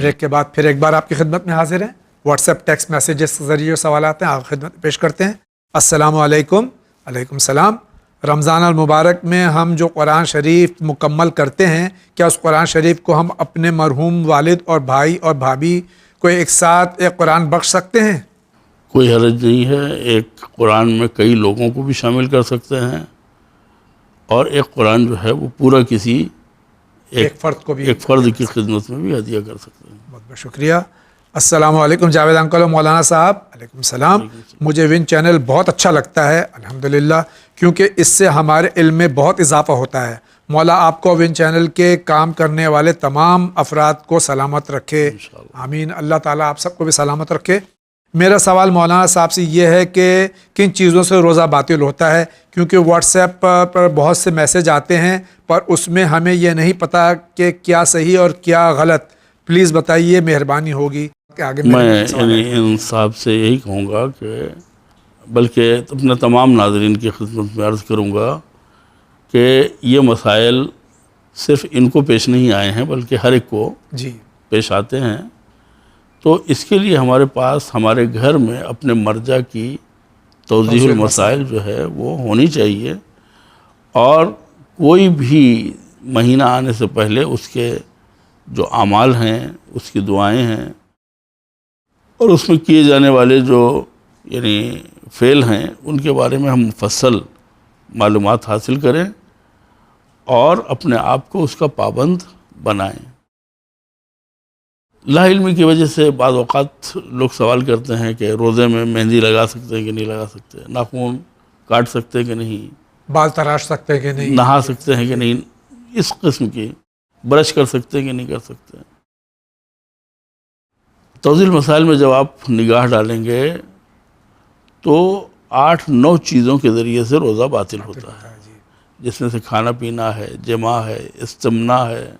Break کے بعد پھر ایک بار آپ کی خدمت میں حاضر ہیں. واٹس ایپ ٹیکسٹ میسیجز کے ذریعے جو سوالات ہیں آپ خدمت میں پیش کرتے ہیں. السلام علیکم. علیکم السلام. رمضان المبارک میں ہم جو قرآن شریف مکمل کرتے ہیں، کیا اس قرآن شریف کو ہم اپنے مرحوم والد اور بھائی اور بھابھی کو ایک ساتھ ایک قرآن بخش سکتے ہیں؟ کوئی حرج نہیں ہے. ایک قرآن میں کئی لوگوں کو بھی شامل کر سکتے ہیں، اور ایک قرآن جو ہے وہ پورا کسی ایک فرد کو بھی، ایک فرد کی خدمت میں بھی ہدیہ کر سکتے ہیں. بہت بہت شکریہ. السلام علیکم جاوید انکل و مولانا صاحب. علیکم السلام. مجھے ون چینل بہت اچھا لگتا ہے الحمدللہ، کیونکہ اس سے ہمارے علم میں بہت اضافہ ہوتا ہے. مولا آپ کو ون چینل کے کام کرنے والے تمام افراد کو سلامت رکھے. آمین. اللہ تعالیٰ آپ سب کو بھی سلامت رکھے. میرا سوال مولانا صاحب سے یہ ہے کہ کن چیزوں سے روزہ باطل ہوتا ہے؟ کیونکہ واٹس ایپ پر بہت سے میسج آتے ہیں، پر اس میں ہمیں یہ نہیں پتہ کہ کیا صحیح اور کیا غلط. پلیز بتائیے، مہربانی ہوگی. میں ان صاحب سے یہی کہوں گا کہ بلکہ اپنے تمام ناظرین کی خدمت میں عرض کروں گا کہ یہ مسائل صرف ان کو پیش نہیں آئے ہیں، بلکہ ہر ایک کو پیش آتے ہیں. تو اس کے لیے ہمارے پاس ہمارے گھر میں اپنے مرجع کی توضیح المسائل جو ہے وہ ہونی چاہیے، اور کوئی بھی مہینہ آنے سے پہلے اس کے جو اعمال ہیں، اس کی دعائیں ہیں، اور اس میں کیے جانے والے جو یعنی فعل ہیں، ان کے بارے میں ہم مفصل معلومات حاصل کریں اور اپنے آپ کو اس کا پابند بنائیں. لا علمی کی وجہ سے بعض اوقات لوگ سوال کرتے ہیں کہ روزے میں مہندی لگا سکتے ہیں کہ نہیں لگا سکتے، ناخن کاٹ سکتے ہیں کہ نہیں، بال تراش سکتے ہیں کہ نہیں، نہا سکتے ہیں کہ نہیں، اس قسم کی برش کر سکتے ہیں کہ نہیں کر سکتے. توضیح المسائل میں جب آپ نگاہ ڈالیں گے تو 8-9 چیزوں کے ذریعے سے روزہ باطل ہوتا ہے، جس میں سے کھانا پینا ہے، جماع ہے، استمنا ہے،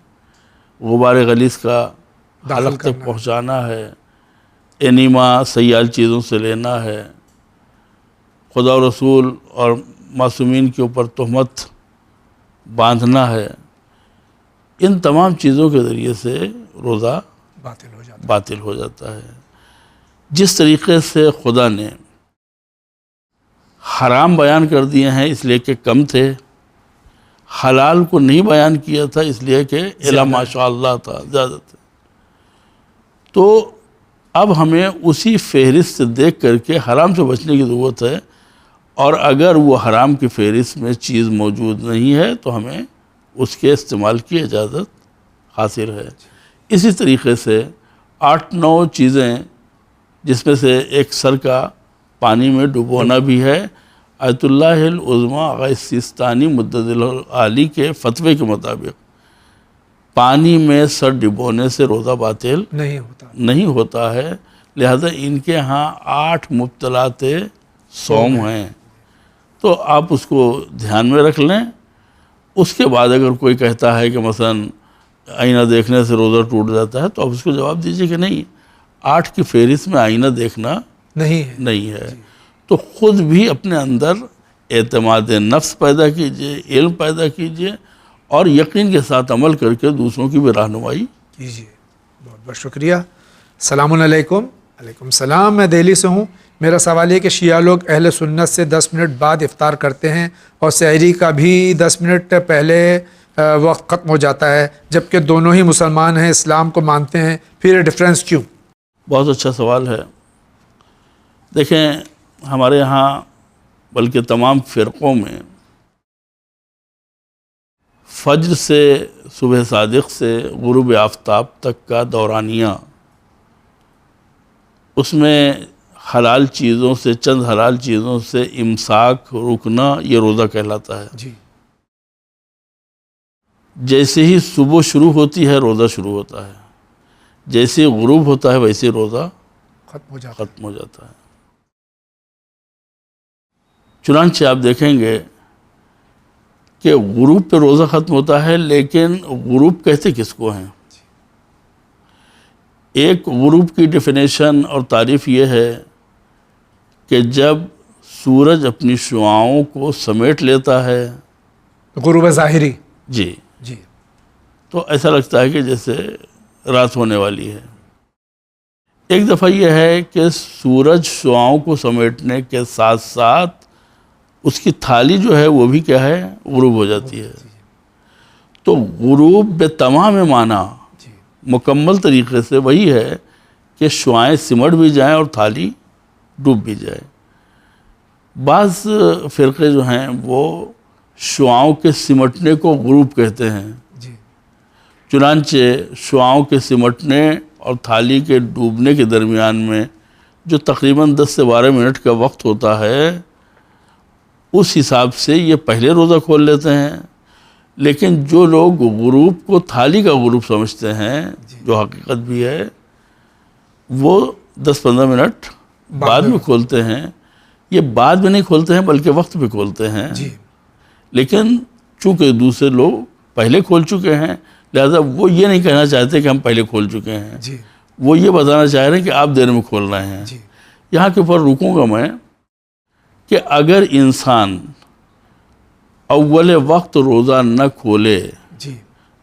غبار غلیظ کا حلق تک پہنچانا ہے، انیما سیال چیزوں سے لینا ہے، خدا و رسول اور معصومین کے اوپر تہمت باندھنا ہے. ان تمام چیزوں کے ذریعے سے روزہ باطل ہو جاتا ہے. جس طریقے سے خدا نے حرام بیان کر دیے ہیں اس لیے کہ کم تھے، حلال کو نہیں بیان کیا تھا اس لیے کہ الا ماشاء اللہ تھا، زیادہ تھے، تو اب ہمیں اسی فہرست سے دیکھ کر کے حرام سے بچنے کی ضرورت ہے. اور اگر وہ حرام کی فہرست میں چیز موجود نہیں ہے تو ہمیں اس کے استعمال کی اجازت حاصل ہے. اسی طریقے سے 8-9 چیزیں، جس میں سے ایک سر کا پانی میں ڈبونا بھی ہے. آیت اللہ العظمیٰ آغا سیستانی مدد العالی کے فتوے کے مطابق پانی میں سر ڈبونے سے روزہ باطل نہیں ہوتا ہے. لہذا ان کے ہاں 8 مبطلات صوم ہیں، تو آپ اس کو دھیان میں رکھ لیں. اس کے بعد اگر کوئی کہتا ہے کہ مثلا آئینہ دیکھنے سے روزہ ٹوٹ جاتا ہے، تو آپ اس کو جواب دیجئے کہ نہیں، 8 کی فہرست میں آئینہ دیکھنا نہیں ہے. تو خود بھی اپنے اندر اعتماد نفس پیدا کیجئے، علم پیدا کیجئے، اور یقین کے ساتھ عمل کر کے دوسروں کی بھی رہنمائی کیجئے. بہت بہت شکریہ. السلام علیکم. علیکم السلام. میں دہلی سے ہوں. میرا سوال یہ کہ شیعہ لوگ اہل سنت سے 10 منٹ بعد افطار کرتے ہیں، اور سحری کا بھی 10 منٹ پہلے وقت ختم ہو جاتا ہے، جبکہ دونوں ہی مسلمان ہیں، اسلام کو مانتے ہیں. پھر یہ ڈفرینس کیوں؟ بہت اچھا سوال ہے. دیکھیں، ہمارے یہاں بلکہ تمام فرقوں میں فجر سے صبح صادق سے غروب آفتاب تک کا دورانیہ، اس میں حلال چیزوں سے، چند حلال چیزوں سے امساک رکنا، یہ روزہ کہلاتا ہے. جیسے ہی صبح شروع ہوتی ہے روزہ شروع ہوتا ہے، جیسے غروب ہوتا ہے ویسے روزہ ختم ہو جاتا ہے. چنانچہ آپ دیکھیں گے کہ غروب پہ روزہ ختم ہوتا ہے، لیکن غروب کہتے کس کو ہیں؟ ایک غروب کی ڈیفینیشن اور تعریف یہ ہے کہ جب سورج اپنی شعاؤں کو سمیٹ لیتا ہے، غروب ظاہری. جی، تو ایسا لگتا ہے کہ جیسے رات ہونے والی ہے۔ ایک دفعہ یہ ہے کہ سورج شعاؤں کو سمیٹنے کے ساتھ ساتھ اس کی تھالی جو ہے وہ بھی کیا ہے، غروب ہو جاتی ہے۔ تو غروب بے تمام معنی مکمل طریقے سے وہی ہے کہ شعائیں سمٹ بھی جائیں اور تھالی ڈوب بھی جائے۔ بعض فرقے جو ہیں وہ شعاؤں کے سمٹنے کو غروب کہتے ہیں، چنانچہ شعاؤں کے سمٹنے اور تھالی کے ڈوبنے کے درمیان میں جو تقریباً 10 سے 12 منٹ کا وقت ہوتا ہے، اس حساب سے یہ پہلے روزہ کھول لیتے ہیں۔ لیکن جو لوگ غروب کو تھالی کا غروب سمجھتے ہیں، جو حقیقت بھی ہے، وہ 10-15 منٹ بعد میں کھولتے ہیں۔ یہ بعد میں نہیں کھولتے ہیں بلکہ وقت پہ کھولتے ہیں، لیکن چونکہ دوسرے لوگ پہلے کھول چکے ہیں، لہذا وہ یہ نہیں کہنا چاہتے کہ ہم پہلے کھول چکے ہیں، وہ یہ بتانا چاہ رہے ہیں کہ آپ دیر میں کھول رہے ہیں۔ یہاں کے اوپر رکوں گا میں کہ اگر انسان اول وقت روزہ نہ کھولے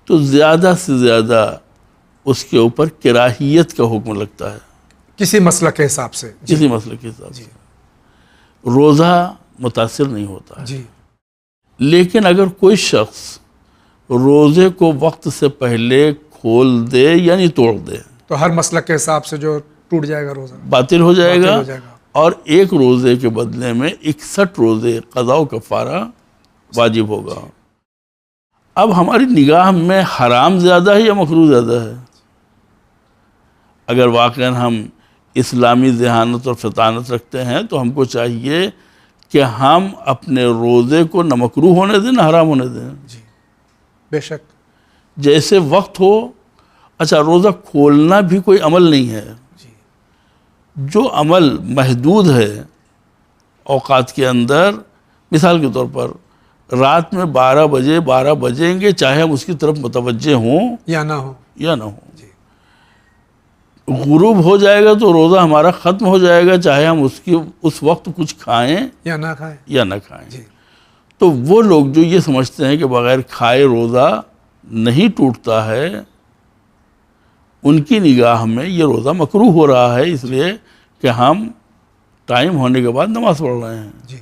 تو زیادہ سے زیادہ اس کے اوپر کراہیت کا حکم لگتا ہے، کسی مسئلہ کے حساب سے، کسی مسئلے کے حساب سے روزہ متاثر نہیں ہوتا ہے۔ لیکن اگر کوئی شخص روزے کو وقت سے پہلے کھول دے یعنی توڑ دے تو ہر مسئلہ کے حساب سے جو ٹوٹ جائے گا روزہ، باطل ہو جائے گا، اور ایک روزے کے بدلے میں 61 روزے قضاء و کفارہ واجب ہوگا۔ اب ہماری نگاہ میں حرام زیادہ ہے یا مکروہ زیادہ ہے؟ اگر واقعاً ہم اسلامی ذہانت اور فطانت رکھتے ہیں تو ہم کو چاہیے کہ ہم اپنے روزے کو نہ مکروہ ہونے دیں نہ حرام ہونے دیں۔ بے شک، جیسے وقت ہو، اچھا روزہ کھولنا بھی کوئی عمل نہیں ہے، جو عمل محدود ہے اوقات کے اندر، مثال کے طور پر رات میں 12 بجیں گے، چاہے ہم اس کی طرف متوجہ ہوں یا نہ ہو، غروب ہو جائے گا تو روزہ ہمارا ختم ہو جائے گا، چاہے ہم اس وقت کچھ کھائیں یا نہ کھائیں۔ تو وہ لوگ جو یہ سمجھتے ہیں کہ بغیر کھائے روزہ نہیں ٹوٹتا ہے، ان کی نگاہ میں یہ روزہ مکروہ ہو رہا ہے، اس لیے کہ ہم ٹائم ہونے کے بعد نماز پڑھ رہے ہیں،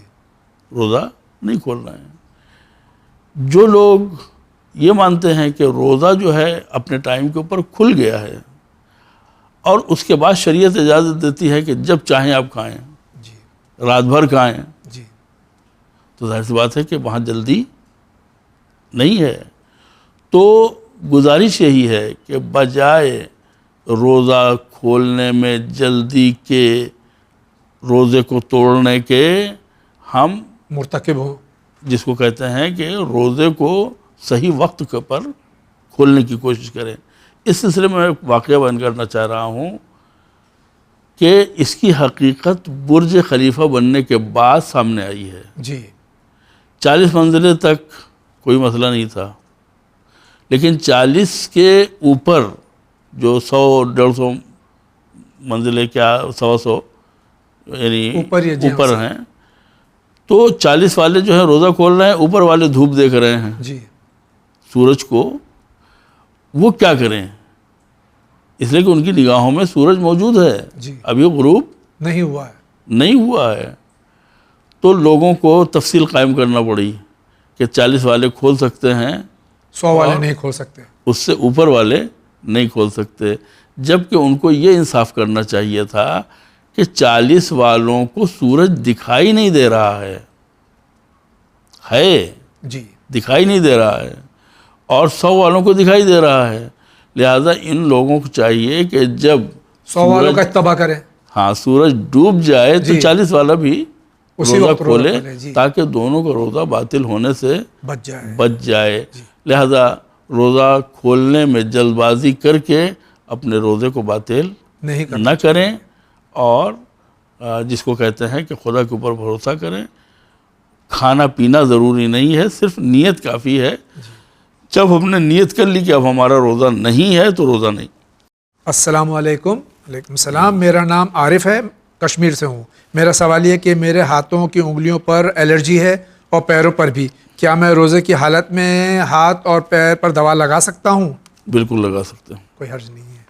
روزہ نہیں کھول رہے ہیں۔ جو لوگ یہ مانتے ہیں کہ روزہ جو ہے اپنے ٹائم کے اوپر کھل گیا ہے اور اس کے بعد شریعت اجازت دیتی ہے کہ جب چاہیں آپ کھائیں، رات بھر کھائیں، تو ظاہر سی بات ہے کہ وہاں جلدی نہیں ہے۔ تو گزارش یہی ہے کہ بجائے روزہ کھولنے میں جلدی کے، روزے کو توڑنے کے، ہم مرتکب ہوں، جس کو کہتے ہیں کہ روزے کو صحیح وقت پر کھولنے کی کوشش کریں۔ اس سلسلے میں ایک واقعہ بیان کرنا چاہ رہا ہوں کہ اس کی حقیقت برج خلیفہ بننے کے بعد سامنے آئی ہے۔ 40 منزلیں تک کوئی مسئلہ نہیں تھا، لیکن 40 کے اوپر جو 100-150 منزلیں، کیا 100 یعنی اوپر ہیں، تو 40 والے جو ہیں روزہ کھول رہے ہیں، اوپر والے دھوپ دیکھ رہے ہیں سورج کو، وہ کیا کریں؟ اس لیے کہ ان کی نگاہوں میں سورج موجود ہے، ابھی غروب نہیں ہوا ہے۔ تو لوگوں کو تفصیل قائم کرنا پڑی کہ 40 والے کھول سکتے ہیں، 100 والے نہیں کھول سکتے، اس سے اوپر والے نہیں کھول سکتے، جبکہ ان کو یہ انصاف کرنا چاہیے تھا کہ 40 والوں کو سورج دکھائی نہیں دے رہا ہے، دکھائی نہیں دے رہا ہے، اور 100 والوں کو دکھائی دے رہا ہے۔ لہذا ان لوگوں کو چاہیے کہ جب 100 والوں کا اتباع کریں، سورج ڈوب جائے تو 40 والا بھی روزہ کھولے، تاکہ دونوں کا روزہ باطل ہونے سے بچ جائے۔ لہذا روزہ کھولنے میں جلد بازی کر کے اپنے روزے کو باطل نہ کریں، اور جس کو کہتے ہیں کہ خدا کے اوپر بھروسہ کریں۔ کھانا پینا ضروری نہیں ہے، صرف نیت کافی ہے۔ جب ہم نے نیت کر لی کہ اب ہمارا روزہ نہیں ہے تو روزہ نہیں۔ السلام علیکم۔ وعلیکم السلام، میرا نام عارف ہے، کشمیر سے ہوں۔ میرا سوال یہ کہ میرے ہاتھوں کی انگلیوں پر الرجی ہے اور پیروں پر بھی، کیا میں روزے کی حالت میں ہاتھ اور پیر پر دوا لگا سکتا ہوں؟ بالکل لگا سکتے ہیں۔ کوئی حرج نہیں ہے.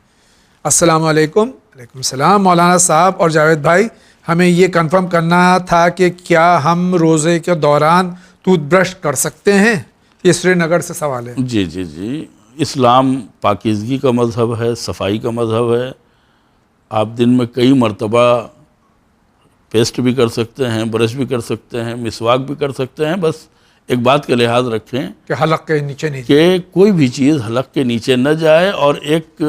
السلام علیکم. وعلیکم السلام. مولانا صاحب اور جاوید بھائی, ہمیں یہ کنفرم کرنا تھا کہ کیا ہم روزے کے دوران ٹوتھ برش کر سکتے ہیں؟ یہ سری نگر سے سوال ہے. جی اسلام پاکیزگی کا مذہب ہے, صفائی کا مذہب ہے. آپ دن میں کئی مرتبہ پیسٹ بھی کر سکتے ہیں, برش بھی کر سکتے ہیں, مسواک بھی کر سکتے ہیں. بس ایک بات کا لحاظ رکھیں کہ حلق کے نیچے نہیں کہ کوئی بھی چیز حلق کے نیچے نہ جائے. اور ایک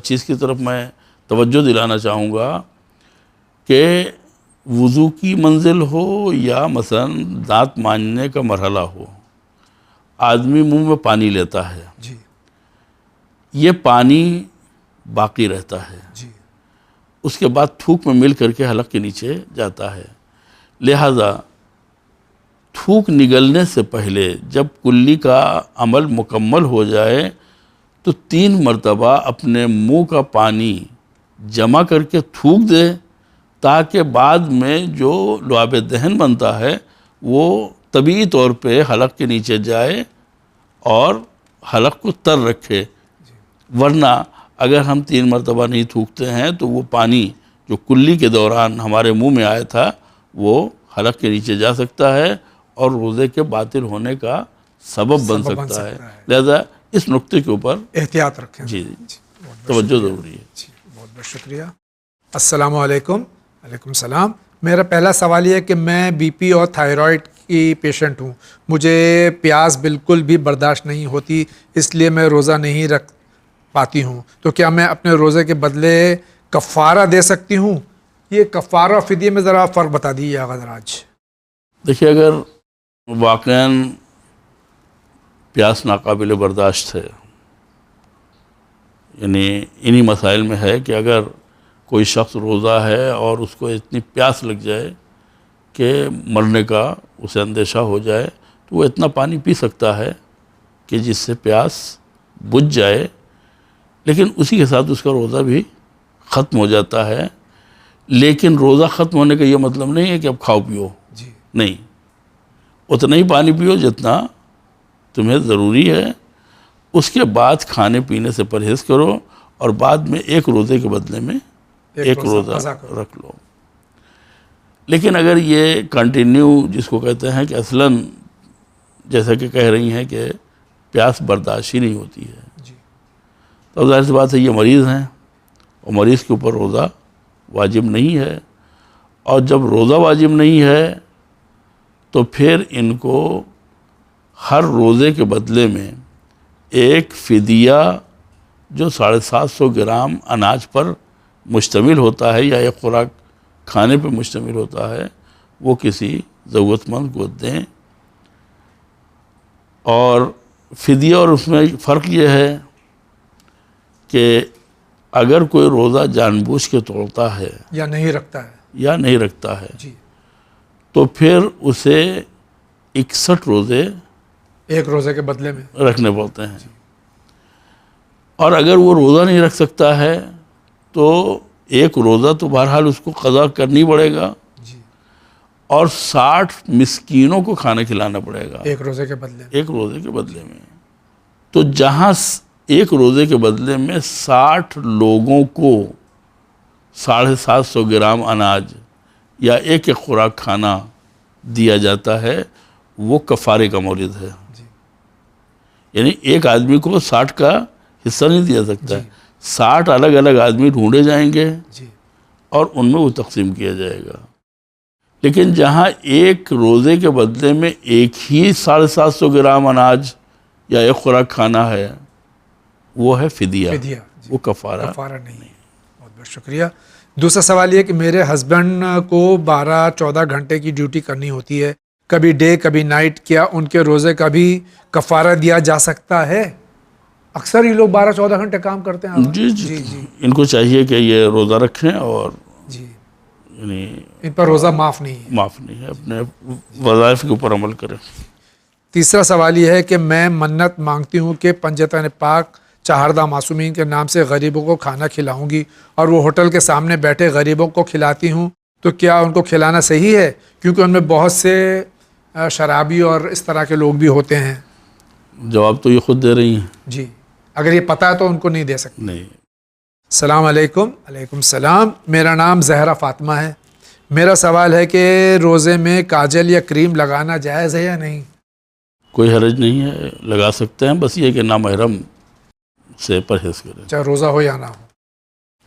چیز کی طرف میں توجہ دلانا چاہوں گا کہ وضو کی منزل ہو یا مثلا دانت مانجنے کا مرحلہ ہو, آدمی منہ میں پانی لیتا ہے, جی یہ پانی باقی رہتا ہے, جی اس کے بعد تھوک میں مل کر کے حلق کے نیچے جاتا ہے. لہذا تھوک نگلنے سے پہلے جب کلی کا عمل مکمل ہو جائے تو 3 مرتبہ اپنے منہ کا پانی جمع کر کے تھوک دے, تاکہ بعد میں جو لعاب دہن بنتا ہے وہ طبیعی طور پہ حلق کے نیچے جائے اور حلق کو تر رکھے. ورنہ اگر ہم 3 مرتبہ نہیں تھوکتے ہیں تو وہ پانی جو کلی کے دوران ہمارے منہ میں آیا تھا وہ حلق کے نیچے جا سکتا ہے اور روزے کے باطل ہونے کا سبب بن سکتا ہے. لہذا اس نقطے کے اوپر احتیاط رکھیں. جی توجہ ضروری ہے. جی بہت بہت شکریہ. السلام علیکم. وعلیکم السلام. میرا پہلا سوال یہ ہے کہ میں بی پی اور تھائرائڈ کی پیشنٹ ہوں. مجھے پیاس بالکل بھی برداشت نہیں ہوتی, اس لیے میں روزہ نہیں رکھ پاتی ہوں. تو کیا میں اپنے روزے کے بدلے کفارہ دے سکتی ہوں؟ یہ کفارہ فدیے میں ذرا فرق بتا دیجیے آغا دراج. دیکھیے, اگر واقعاً پیاس ناقابل برداشت ہے, یعنی انہی مسائل میں ہے کہ اگر کوئی شخص روزہ ہے اور اس کو اتنی پیاس لگ جائے کہ مرنے کا اسے اندیشہ ہو جائے, تو وہ اتنا پانی پی سکتا ہے کہ جس سے پیاس بجھ جائے, لیکن اسی کے ساتھ اس کا روزہ بھی ختم ہو جاتا ہے. لیکن روزہ ختم ہونے کا یہ مطلب نہیں ہے کہ اب کھاؤ پیو, جی نہیں, اتنا ہی پانی پیو جتنا تمہیں ضروری ہے. اس کے بعد کھانے پینے سے پرہیز کرو اور بعد میں ایک روزے کے بدلے میں ایک روزہ رکھ لو. لیکن اگر یہ کنٹینیو جس کو کہتے ہیں کہ اصلاً جیسا کہ کہہ رہی ہیں کہ پیاس برداشت ہی نہیں ہوتی ہے, تو ظاہر سی بات ہے یہ مریض ہیں اور مریض کے اوپر روزہ واجب نہیں ہے. اور جب روزہ واجب نہیں ہے تو پھر ان کو ہر روزے کے بدلے میں ایک فدیہ جو 750 گرام اناج پر مشتمل ہوتا ہے یا ایک خوراک کھانے پہ مشتمل ہوتا ہے وہ کسی ضرورت مند کو دیں. اور فدیہ اور اس میں فرق یہ ہے کہ اگر کوئی روزہ جان بوجھ کے توڑتا ہے یا نہیں رکھتا ہے جی, تو پھر اسے 61 روزے ایک روزے کے بدلے میں رکھنے پڑتے ہیں. اور اگر وہ روزہ نہیں رکھ سکتا ہے تو ایک روزہ تو بہرحال اس کو قضا کرنی پڑے گا اور 60 مسکینوں کو کھانا کھلانا پڑے گا ایک روزے کے بدلے میں. تو جہاں ایک روزے کے بدلے میں 60 لوگوں کو 750 گرام اناج یا ایک خوراک کھانا دیا جاتا ہے, وہ کفارے کا مورد ہے. یعنی ایک آدمی کو 60 کا حصہ نہیں دیا سکتا ہے, 60 الگ الگ آدمی ڈھونڈے جائیں گے اور ان میں وہ تقسیم کیا جائے گا. لیکن جہاں ایک روزے کے بدلے میں ایک ہی 750 گرام اناج یا ایک خوراک کھانا ہے, وہ ہے فدیہ, وہ کفارہ نہیں. بہت بہت شکریہ. دوسرا سوال یہ کہ میرے ہسبینڈ کو 12-14 گھنٹے کی ڈیوٹی کرنی ہوتی ہے, کبھی ڈے کبھی نائٹ. کیا ان کے روزے کا بھی کفارہ دیا جا سکتا ہے؟ اکثر یہ لوگ 12-14 گھنٹے کام کرتے ہیں. جی ان کو چاہیے کہ یہ روزہ رکھیں اور یعنی ان پر روزہ معاف نہیں ہے, اپنے وظائف کے اوپر عمل کریں. تیسرا سوال یہ ہے کہ میں منت مانگتی ہوں کہ پنجتن پاک چہاردہ معصومین کے نام سے غریبوں کو کھانا کھلاؤں گی, اور وہ ہوٹل کے سامنے بیٹھے غریبوں کو کھلاتی ہوں, تو کیا ان کو کھلانا صحیح ہے؟ کیونکہ ان میں بہت سے شرابی اور اس طرح کے لوگ بھی ہوتے ہیں. جواب تو یہ خود دے رہی ہیں. جی, اگر یہ پتہ ہے تو ان کو نہیں دے سکتے. نہیں. السلام علیکم. علیکم السلام. میرا نام زہرا فاطمہ ہے. میرا سوال ہے کہ روزے میں کاجل یا کریم لگانا جائز ہے یا نہیں؟ کوئی حرج نہیں ہے، لگا سکتے ہیں، بس یہ کہ نامحرم سے پرہیز کریں. چاہے روزہ ہو یا نہ ہو.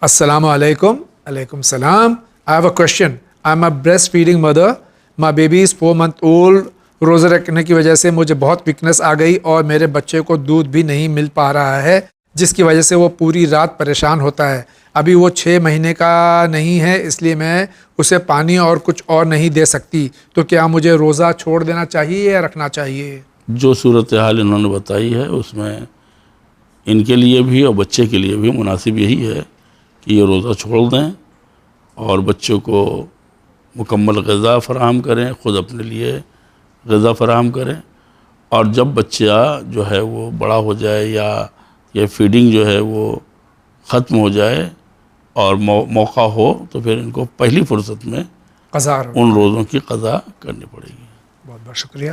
السلام علیکم. علیکم السلام. I have a question. I'm a breastfeeding mother. My baby is 4 months old. روزہ رکھنے کی وجہ سے مجھے بہت ویکنس آ گئی اور میرے بچے کو دودھ بھی نہیں مل پا رہا ہے، جس کی وجہ سے وہ پوری رات پریشان ہوتا ہے. ابھی وہ 6 مہینے کا نہیں ہے، اس لیے میں اسے پانی اور کچھ اور نہیں دے سکتی. تو کیا مجھے روزہ چھوڑ دینا چاہیے یا رکھنا چاہیے؟ جو صورتحال انہوں نے بتائی ہے اس میں ان کے لیے بھی اور بچے کے لیے بھی مناسب یہی ہے کہ یہ روزہ چھوڑ دیں اور بچوں کو مکمل غذا فراہم کریں، خود اپنے لیے غذا فراہم کریں، اور جب بچہ جو ہے وہ بڑا ہو جائے یا یہ فیڈنگ جو ہے وہ ختم ہو جائے اور موقع ہو تو پھر ان کو پہلی فرصت میں قضا. ان روزوں کی قضا کرنی پڑے گی. بہت بہت شکریہ.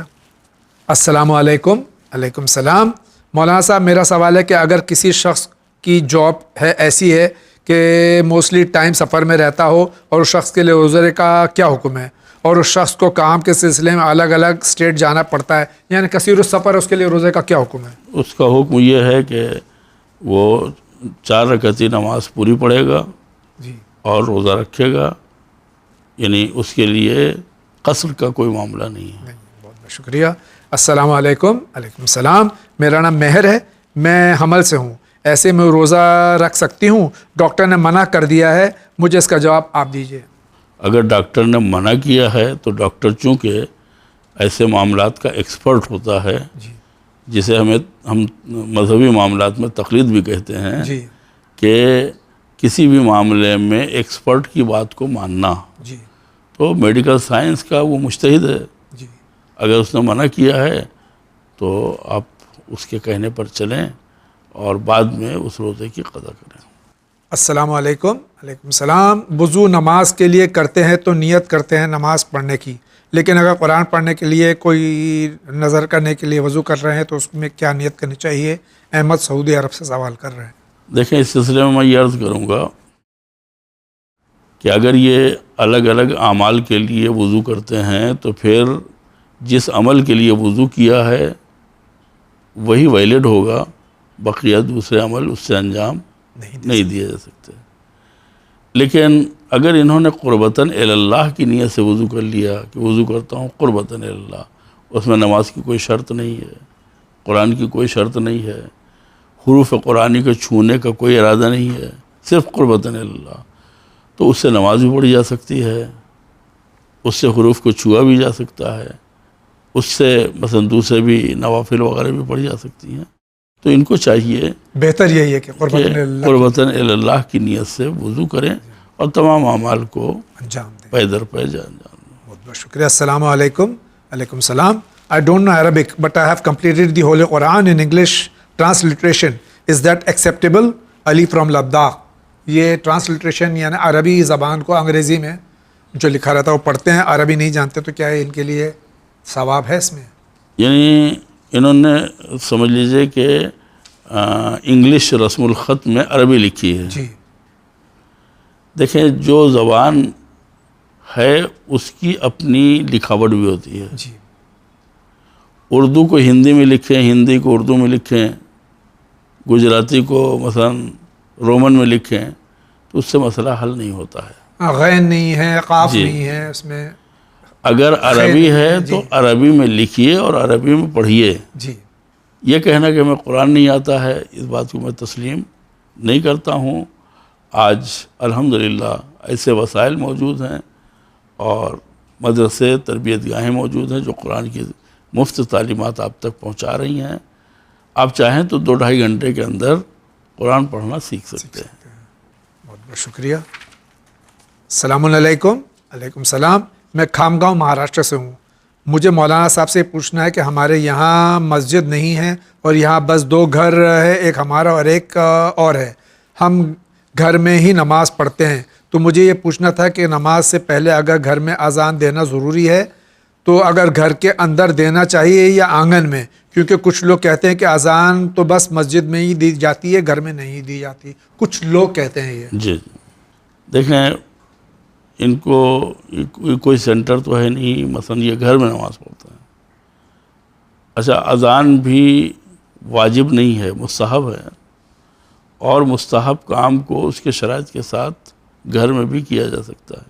السلام علیکم. علیکم السلام. مولانا صاحب میرا سوال ہے کہ اگر کسی شخص کی جاب ہے ایسی ہے کہ موسٹلی ٹائم سفر میں رہتا ہو اور اس شخص کے لیے روزے کا کیا حکم ہے، اور اس شخص کو کام کے سلسلے میں الگ الگ اسٹیٹ جانا پڑتا ہے، یعنی کثیر السفر، اس کے لیے روزے کا کیا حکم ہے؟ اس کا حکم یہ ہے کہ وہ 4 رکعتی نماز پوری پڑھے گا جی. اور روزہ رکھے گا، یعنی اس کے لیے قصر کا کوئی معاملہ نہیں ہے. بہت بہت شکریہ. السلام علیکم. علیکم السلام. میرا نام مہر ہے، میں حمل سے ہوں، ایسے میں روزہ رکھ سکتی ہوں؟ ڈاکٹر نے منع کر دیا ہے، مجھے اس کا جواب آپ دیجئے. اگر ڈاکٹر نے منع کیا ہے تو ڈاکٹر چونکہ ایسے معاملات کا ایکسپرٹ ہوتا ہے، جی جسے ہم مذہبی معاملات میں تقلید بھی کہتے ہیں، جی کہ کسی بھی معاملے میں ایکسپرٹ کی بات کو ماننا. جی تو میڈیکل سائنس کا وہ مجتہد ہے، جی. اگر اس نے منع کیا ہے تو آپ اس کے کہنے پر چلیں اور بعد میں اس روزے کی قضا کریں. السلام علیکم. علیکم السلام. وضو نماز کے لیے کرتے ہیں تو نیت کرتے ہیں نماز پڑھنے کی، لیکن اگر قرآن پڑھنے کے لیے کوئی نظر کرنے کے لیے وضو کر رہے ہیں تو اس میں کیا نیت کرنی چاہیے؟ احمد سعودی عرب سے سوال کر رہے ہیں. دیکھیں، اس سلسلے میں یہ عرض کروں گا کہ اگر یہ الگ الگ اعمال کے لیے وضو کرتے ہیں تو پھر جس عمل کے لیے وضو کیا ہے وہی ویلڈ ہوگا، بقیہ دوسرے عمل اس سے انجام نہیں دیے جا سکتے. لیکن اگر انہوں نے قربتاً اللہ کی نیت سے وضو کر لیا کہ وضو کرتا ہوں قربتاً اللہ، اس میں نماز کی کوئی شرط نہیں ہے، قرآن کی کوئی شرط نہیں ہے، حروف قرآنی کو چھونے کا کوئی ارادہ نہیں ہے، صرف قربتاً اللہ، تو اس سے نماز بھی پڑھی جا سکتی ہے، اس سے حروف کو چھوا بھی جا سکتا ہے، اس سے مثلا دوسرے بھی نوافل وغیرہ بھی پڑھی جا سکتی ہیں. تو ان کو چاہیے بہتر یہی ہے کہ قربتاً اللہ کی نیت سے وضو کریں اور تمام اعمال کو انجام دیں. پے در پہ انجام دیں. بہت بہت شکریہ. السلام علیکم. علیکم السلام. I don't know Arabic, but I have completed the Holy Quran in English transliteration. Is that acceptable? Ali from Ladakh. یہ ٹرانسلیٹریشن یعنی عربی زبان کو انگریزی میں جو لکھا رہتا ہے وہ پڑھتے ہیں، عربی نہیں جانتے، تو کیا ان کے لیے ثواب ہے اس میں؟ یعنی انہوں نے سمجھ لیجئے کہ انگلش رسم الخط میں عربی لکھی ہے. جی. دیکھیں، جو زبان ہے اس کی اپنی لکھاوٹ بھی ہوتی ہے. جی. اردو کو ہندی میں لکھیں، ہندی کو اردو میں لکھیں، گجراتی کو مثلا رومن میں لکھیں تو اس سے مسئلہ حل نہیں ہوتا ہے. غین نہیں ہے، قاف نہیں ہے اس میں. اگر عربی ہے تو عربی میں لکھیے اور عربی میں پڑھیے. جی. یہ کہنا کہ میں قرآن نہیں آتا ہے، اس بات کو میں تسلیم نہیں کرتا ہوں. آج الحمدللہ ایسے وسائل موجود ہیں اور مدرسے، تربیت گاہیں موجود ہیں جو قرآن کی مفت تعلیمات آپ تک پہنچا رہی ہیں. آپ چاہیں تو 2-2.5 گھنٹے کے اندر قرآن پڑھنا سیکھ سکتے ہیں. بہت بہت شکریہ. السلام علیکم. علیکم السلام. میں کھامگاؤں مہاراشٹر سے ہوں. مجھے مولانا صاحب سے پوچھنا ہے کہ ہمارے یہاں مسجد نہیں ہے اور یہاں بس 2 گھر ہے، ایک ہمارا اور ایک اور ہے. ہم گھر میں ہی نماز پڑھتے ہیں، تو مجھے یہ پوچھنا تھا کہ نماز سے پہلے اگر گھر میں اذان دینا ضروری ہے تو اگر گھر کے اندر دینا چاہیے یا آنگن میں؟ کیونکہ کچھ لوگ کہتے ہیں کہ اذان تو بس مسجد میں ہی دی جاتی ہے، گھر میں نہیں دی جاتی، کچھ لوگ کہتے ہیں یہ۔ جی دیکھیں، ان کو کوئی سینٹر تو ہے نہیں، مثلا یہ گھر میں نماز پڑھتا ہے۔ اچھا، اذان بھی واجب نہیں ہے، مستحب ہے، اور مستحب کام کو اس کے شرائط کے ساتھ گھر میں بھی کیا جا سکتا ہے۔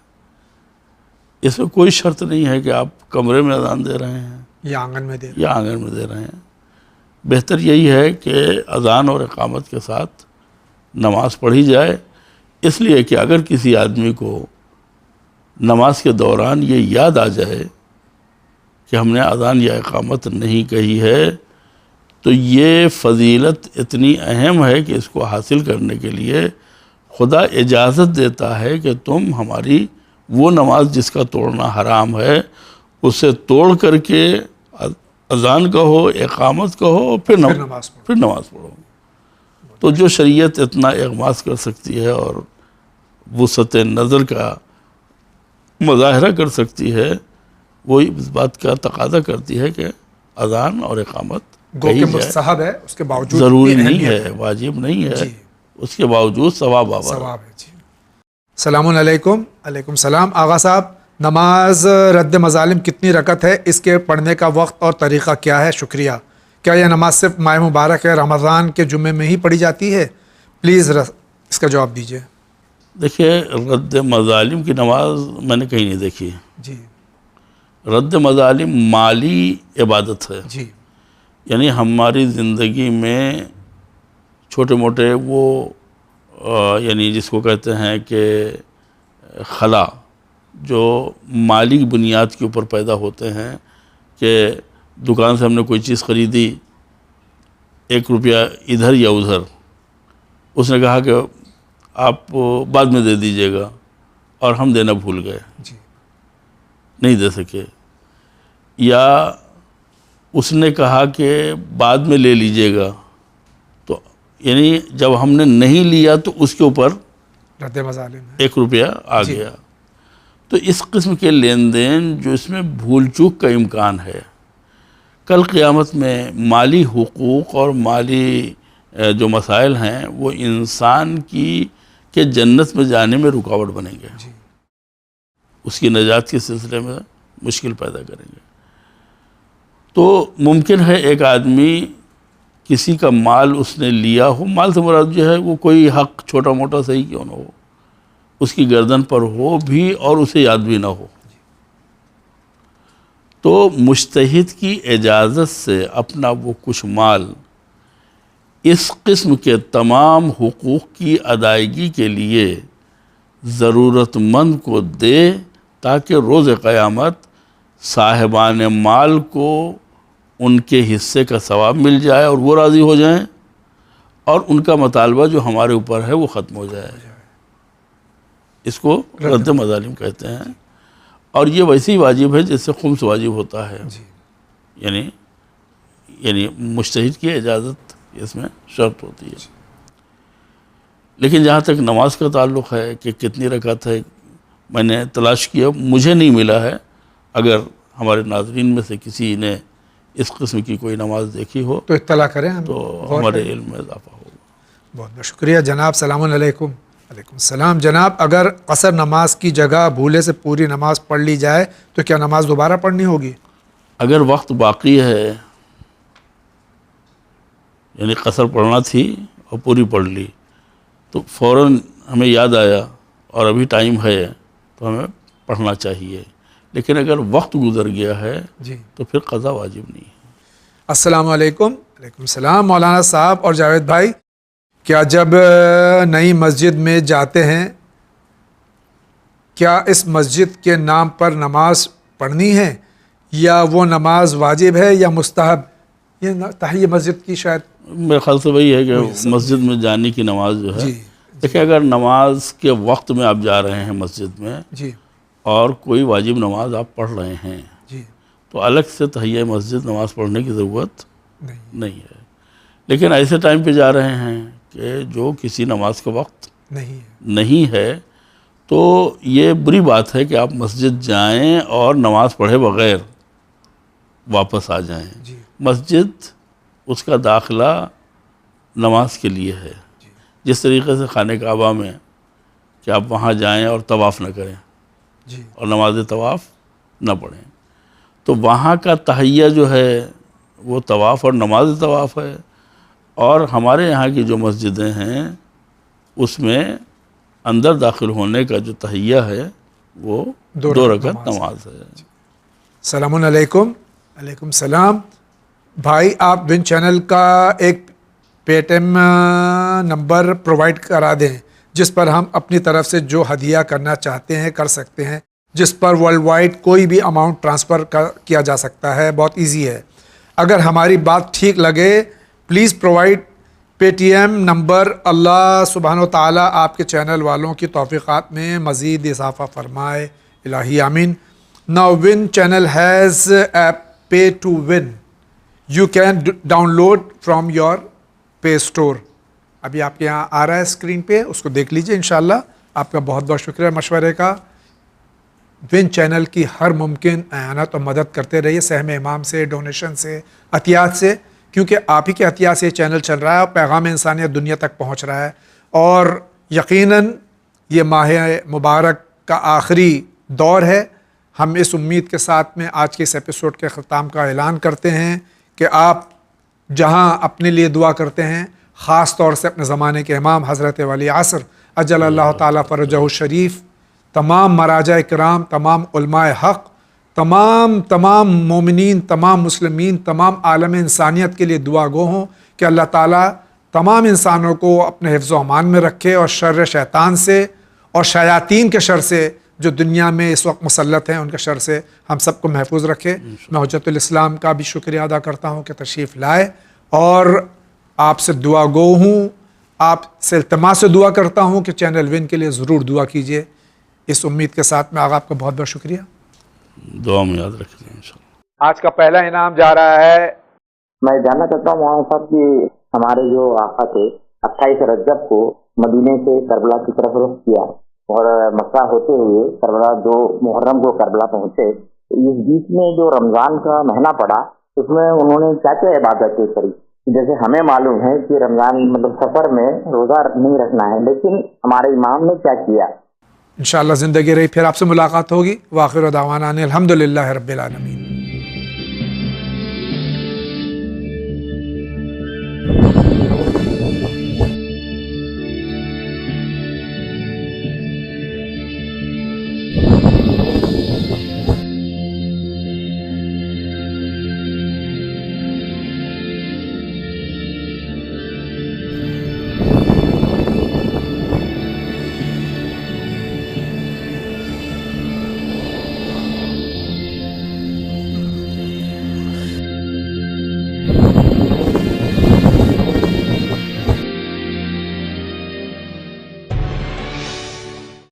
اس میں کوئی شرط نہیں ہے کہ آپ کمرے میں اذان دے رہے ہیں یا آنگن میں دے یا آنگن میں دے رہے ہیں۔ بہتر یہی ہے کہ اذان اور اقامت کے ساتھ نماز پڑھی جائے، اس لیے کہ اگر کسی آدمی کو نماز کے دوران یہ یاد آ جائے کہ ہم نے اذان یا اقامت نہیں کہی ہے، تو یہ فضیلت اتنی اہم ہے کہ اس کو حاصل کرنے کے لیے خدا اجازت دیتا ہے کہ تم ہماری وہ نماز جس کا توڑنا حرام ہے اسے توڑ کر کے اذان کہو، اقامت کہو، پھر نماز پڑھو۔ تو جو شریعت اتنا اغماس کر سکتی ہے اور وسعت نظر کا مظاہرہ کر سکتی ہے، وہی اس بات کا تقاضا کرتی ہے کہ اذان اور اقامت گو کہی کہ جائے۔ مستحب ہے، اس کے باوجود ضروری اتنی نہیں اہمیت ہے، واجب نہیں ہے، جی، اس کے باوجود ثواب آور ہے۔ ثواب ہے۔ جی، السلام علیکم۔ علیکم السلام۔ آغا صاحب، نماز رد مظالم کتنی رکعت ہے؟ اس کے پڑھنے کا وقت اور طریقہ کیا ہے؟ شکریہ۔ کیا یہ نماز صرف ماہ مبارک ہے رمضان کے جمعے میں ہی پڑھی جاتی ہے؟ پلیز اس کا جواب دیجیے۔ دیکھیے، رد مظالم کی نماز میں نے کہیں نہیں دیکھی۔ جی رد مظالم مالی عبادت ہے، جی یعنی ہماری زندگی میں چھوٹے موٹے وہ یعنی جس کو کہتے ہیں کہ خلا، جو مالی بنیاد کے اوپر پیدا ہوتے ہیں، کہ دکان سے ہم نے کوئی چیز خریدی، 1 روپیہ ادھر یا ادھر، اس نے کہا کہ آپ بعد میں دے دیجئے گا، اور ہم دینا بھول گئے، جی نہیں دے سکے، یا اس نے کہا کہ بعد میں لے لیجئے گا، تو یعنی جب ہم نے نہیں لیا تو اس کے اوپر رد مظالم ہے۔ 1 روپیہ آ جی۔ گیا۔ تو اس قسم کے لین دین جو اس میں بھول چوک کا امکان ہے، کل قیامت میں مالی حقوق اور مالی جو مسائل ہیں وہ انسان کے جنت میں جانے میں رکاوٹ بنیں گے، جی اس کی نجات کے سلسلے میں مشکل پیدا کریں گے۔ تو ممکن ہے ایک آدمی کسی کا مال اس نے لیا ہو، مال سے مراد جو ہے وہ کوئی حق چھوٹا موٹا صحیح کیوں نہ ہو، اس کی گردن پر ہو بھی اور اسے یاد بھی نہ ہو، تو مجتہد کی اجازت سے اپنا وہ کچھ مال اس قسم کے تمام حقوق کی ادائیگی کے لیے ضرورت مند کو دے، تاکہ روز قیامت صاحبان مال کو ان کے حصے کا ثواب مل جائے اور وہ راضی ہو جائیں، اور ان کا مطالبہ جو ہمارے اوپر ہے وہ ختم ہو جائے۔ اس کو رد مظالم کہتے ہیں، اور یہ ویسے ہی واجب ہے جیسے خمس واجب ہوتا ہے، جی یعنی مجتہد کی اجازت اس میں شرط ہوتی ہے۔ لیکن جہاں تک نماز کا تعلق ہے کہ کتنی رکعت ہے، میں نے تلاش کیا، مجھے نہیں ملا ہے۔ اگر ہمارے ناظرین میں سے کسی نے اس قسم کی کوئی نماز دیکھی ہو تو اطلاع کریں، ہم تو غور ہمارے کریں۔ علم میں اضافہ ہوگا۔ بہت بہت شکریہ جناب۔ السلام علیکم۔ علیکم السلام جناب، اگر قصر نماز کی جگہ بھولے سے پوری نماز پڑھ لی جائے تو کیا نماز دوبارہ پڑھنی ہوگی؟ اگر وقت باقی ہے، یعنی قصر پڑھنا تھی اور پوری پڑھ لی، تو فوراً ہمیں یاد آیا اور ابھی ٹائم ہے تو ہمیں پڑھنا چاہیے، لیکن اگر وقت گزر گیا ہے جی تو پھر قضا واجب نہیں ہے۔ السلام علیکم۔ علیکم السلام مولانا صاحب اور جاوید بھائی، کیا جب نئی مسجد میں جاتے ہیں کیا اس مسجد کے نام پر نماز پڑھنی ہے، یا وہ نماز واجب ہے یا مستحب؟ یہ تحیہ مسجد کی شاید میرے خیال سے وہی ہے کہ مسجد میں جانے کی نماز جو ہے، جی دیکھیں اگر نماز کے وقت میں آپ جا رہے ہیں مسجد میں جی اور کوئی واجب نماز آپ پڑھ رہے ہیں، جی تو الگ سے تحیہ مسجد نماز پڑھنے کی ضرورت نہیں نہیں ہے۔ لیکن ایسے ٹائم پہ جا رہے ہیں کہ جو کسی نماز کا وقت نہیں ہے۔ نہیں ہے، تو یہ بری بات ہے کہ آپ مسجد جائیں اور نماز پڑھے بغیر واپس آ جائیں. جی مسجد اس کا داخلہ نماز کے لیے ہے. جس طریقے سے خانہ کعبہ میں کہ آپ وہاں جائیں اور طواف نہ کریں جی اور نماز طواف نہ پڑھیں، تو وہاں کا تحیہ جو ہے وہ طواف اور نماز طواف ہے. اور ہمارے یہاں کی جو مسجدیں ہیں اس میں اندر داخل ہونے کا جو تحیہ ہے وہ 2 رکعت نماز ہے. السلام علیکم. علیکم السلام. بھائی آپ ون چینل کا ایک پے ٹی ایم نمبر پرووائڈ کرا دیں جس پر ہم اپنی طرف سے جو ہدیہ کرنا چاہتے ہیں کر سکتے ہیں، جس پر ورلڈ وائڈ کوئی بھی اماؤنٹ ٹرانسفر کیا جا سکتا ہے. بہت ایزی ہے. اگر ہماری بات ٹھیک لگے please provide Paytm number. اللہ سبحانہ و تعالیٰ آپ کے چینل والوں کی توفیقات میں مزید اضافہ فرمائے. الہی آمین. Now Win channel has a pay to win. You can download from your Play Store. ابھی آپ کے یہاں آ رہا ہے اسکرین پہ، اس کو دیکھ لیجئے انشاءاللہ. آپ کا بہت بہت شکریہ مشورے کا. ون چینل کی ہر ممکن اعانت اور مدد کرتے رہیے، سہم امام سے، ڈونیشن سے، عطیات سے، کیونکہ آپ ہی کے عطیات سے یہ چینل چل رہا ہے اور پیغام انسانیت دنیا تک پہنچ رہا ہے. اور یقیناً یہ ماہ مبارک کا آخری دور ہے. ہم اس امید کے ساتھ میں آج کے اس ایپیسوڈ کے اختتام کا اعلان کرتے ہیں کہ آپ جہاں اپنے لیے دعا کرتے ہیں، خاص طور سے اپنے زمانے کے امام حضرت ولی عصر اجل اللہ تعالیٰ فرجہ الشریف، تمام مراجع کرام، تمام علماء حق، تمام مومنین، تمام مسلمین، تمام عالم انسانیت کے لیے دعا گو ہوں کہ اللہ تعالیٰ تمام انسانوں کو اپنے حفظ و امان میں رکھے اور شر شیطان سے اور شیاطین کے شر سے جو دنیا میں اس وقت مسلط ہیں ان کے شر سے ہم سب کو محفوظ رکھے. میں حجت الاسلام کا بھی شکریہ ادا کرتا ہوں کہ تشریف لائے اور آپ سے دعا گو ہوں، آپ سے التماس سے دعا کرتا ہوں کہ چینل ون کے لیے ضرور دعا کیجیے. اس امید کے ساتھ میں آپ کا بہت بہت شکریہ. دعا میں یاد رکھیں انشاءاللہ. آج کا پہلا انعام جا رہا ہے. میں جاننا چاہتا ہوں مولانا صاحب کہ ہمارے جو آقا تھے 28 رجب کو مدینے سے کربلا کی طرف رخ کیا اور مکہ ہوتے ہوئے کربلا 2 محرم کو کربلا پہنچے. اس بیچ میں جو رمضان کا مہینہ پڑا اس میں انہوں نے کیا کیا عبادتیں کری؟ جیسے ہمیں معلوم ہے کہ رمضان سفر میں روزہ نہیں رکھنا ہے، لیکن ہمارے امام نے کیا کیا؟ انشاءاللہ زندگی رہی پھر آپ سے ملاقات ہوگی. وآخر دعوانا ان الحمدللہ رب العالمین.